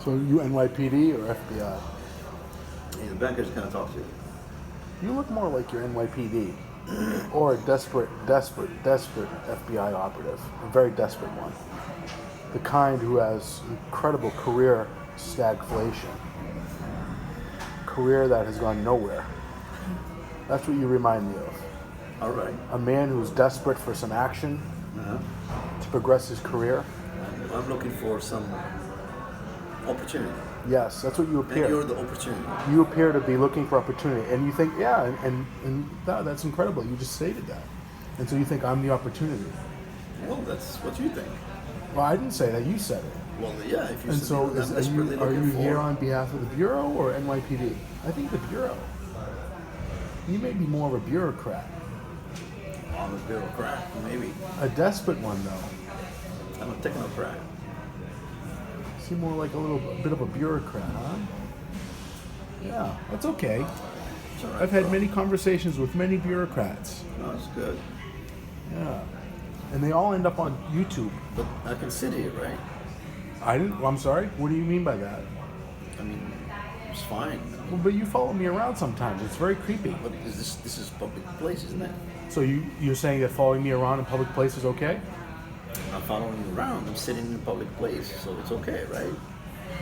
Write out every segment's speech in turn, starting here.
So you NYPD or FBI? And the bankers kind of talk to you. You look more like your NYPD or a desperate FBI operative, a very desperate one. The kind who has incredible career stagflation, career that has gone nowhere. That's what you remind me of. All right. A man who's desperate for some action to progress his career. I'm looking for some opportunity. Yes, that's what you appear. And you're the opportunity. You appear to be looking for opportunity, and you think, yeah, and that's incredible. You just stated that, and so you think I'm the opportunity. Well, that's what you think. Well, I didn't say that. You said it. Well, yeah. If you And said so, that, I'm desperately are looking you for. here on behalf of the Bureau or NYPD? I think the Bureau. You may be more of a bureaucrat. I'm a bureaucrat, maybe. A desperate one, though. I'm a technocrat. Seem more like a bit of a bureaucrat, huh? Yeah, that's okay. It's all right, I've had bro. many conversations with many bureaucrats. No, it's good. Yeah, and they all end up on YouTube. But I can sit here, right? I didn't. Well, I'm sorry. What do you mean by that? I mean, it's fine. Well, but you follow me around sometimes. It's very creepy. But this is public place, isn't it? So you're saying that following me around in public place is okay? I'm not following you around. I'm sitting in a public place, so it's okay, right?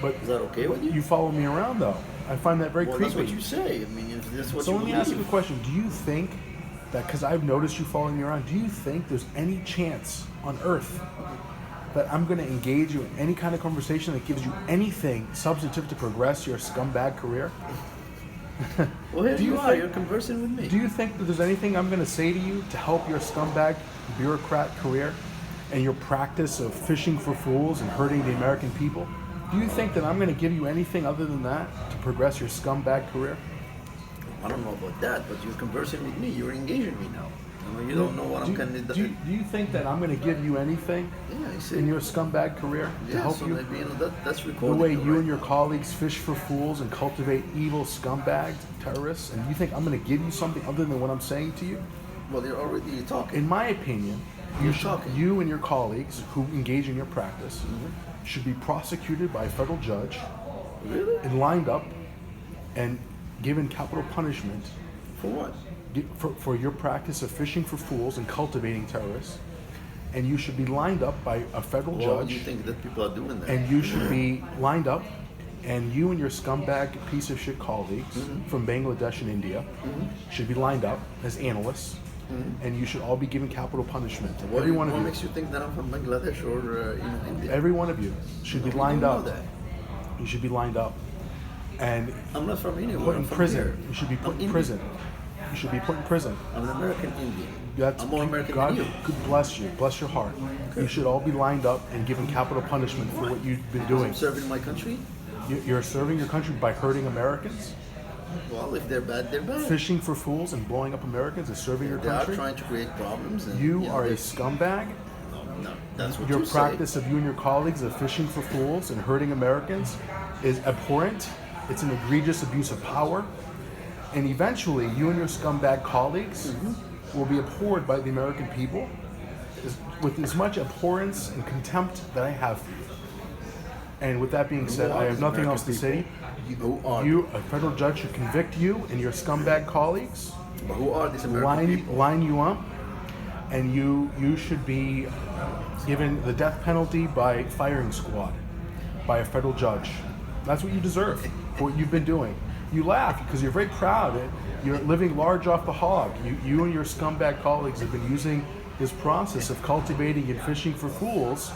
But Is that okay with you? you follow me around though. I find that very Well, creepy. that's what you say. I mean, if that's what So you let me believe. ask you a question. Do you think that, because I've noticed you following me around, do you think there's any chance on earth that I'm going to engage you in any kind of conversation that gives you anything substantive to progress your scumbag career? Well, here Do you you are. think- You're conversing with me. Do you think that there's anything I'm going to say to you to help your scumbag bureaucrat career and your practice of fishing for fools and hurting the American people? Do you think that I'm going to give you anything other than that to progress your scumbag career? I don't know about that, but you're conversing with me. You're engaging me now. You don't know what I'm going to do you think that I'm going to give you anything Yeah, I see. in your scumbag career to Yeah, help so you? maybe, that's The recorded. way you right? and your colleagues fish for fools and cultivate evil scumbags, terrorists, and you think I'm going to give you something other than what I'm saying to you? Well, you're already talking. In my opinion, You're talking. you and your colleagues who engage in your practice should be prosecuted by a federal judge Really? and lined up and given capital punishment For what? for your practice of fishing for fools and cultivating terrorists. And you should be lined up by a federal Well, judge. you think that people are doing that? And you should be lined up, and you and your scumbag piece of shit colleagues from Bangladesh and India should be lined up as analysts, and you should all be given capital punishment. What, Every one of what you. makes you think that I'm from Bangladesh or India? Every one of you should be We lined don't up. know that. You should be lined up, and I'm not from anywhere. put I'm in from prison. here. You should be put I'm in Indian. prison. You should be put in prison. I'm an American Indian. That's I'm more American God, than you. God bless you. Bless your heart. You should all be lined up and given capital punishment for what you've been doing. I'm serving my country. You're serving your country by hurting Americans. Well, if they're bad, they're bad. Fishing for fools and blowing up Americans is serving your They are country. trying to create problems. And, You know, are a they're- scumbag. No, that's what Your you practice of you and your colleagues of fishing for fools and hurting Americans is abhorrent. It's an egregious abuse of power. And eventually, you and your scumbag colleagues will be abhorred by the American people with as much abhorrence and contempt that I have for you. And with that being said, I have nothing else to say. Who are A federal judge should convict you and your scumbag colleagues, But who are these American people? line you up, and you should be given the death penalty by firing squad, by a federal judge. That's what you deserve for what you've been doing. You laugh because you're very proud. You're living large off the hog. You and your scumbag colleagues have been using this process of cultivating and fishing for fools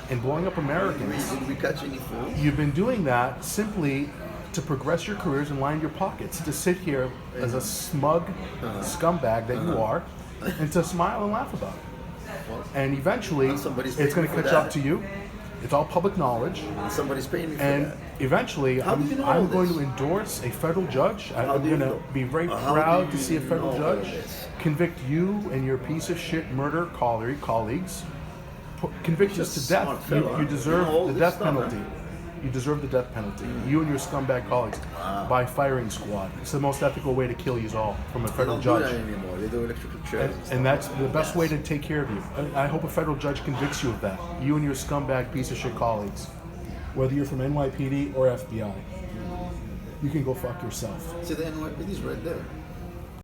and blowing up Americans. Did we catch any fools? You've been doing that simply to progress your careers and line your pockets, to sit here as a smug scumbag that you are, and to smile and laugh about it. And eventually, And somebody's it's going paying to me catch for up that. to you. It's all public knowledge. Somebody's paying me for And that. eventually, How do you know I'm all going this? to endorse a federal judge. How I'm do you going to know? be very How proud do to see a you federal know all judge this? convict you and your piece of shit murder colleagues, convict You're us to just a death. smart fellow, You huh? deserve You know all the this death stuff, huh? penalty. You deserve the death penalty. You and your scumbag colleagues by firing squad. It's the most ethical way to kill you all from a They federal don't judge. do that anymore. They do electrical chairs. And that's the best way to take care of you. I hope a federal judge convicts you of that. You and your scumbag piece of shit colleagues. whether you're from NYPD or FBI. You can go fuck yourself. See, the NYPD is right there.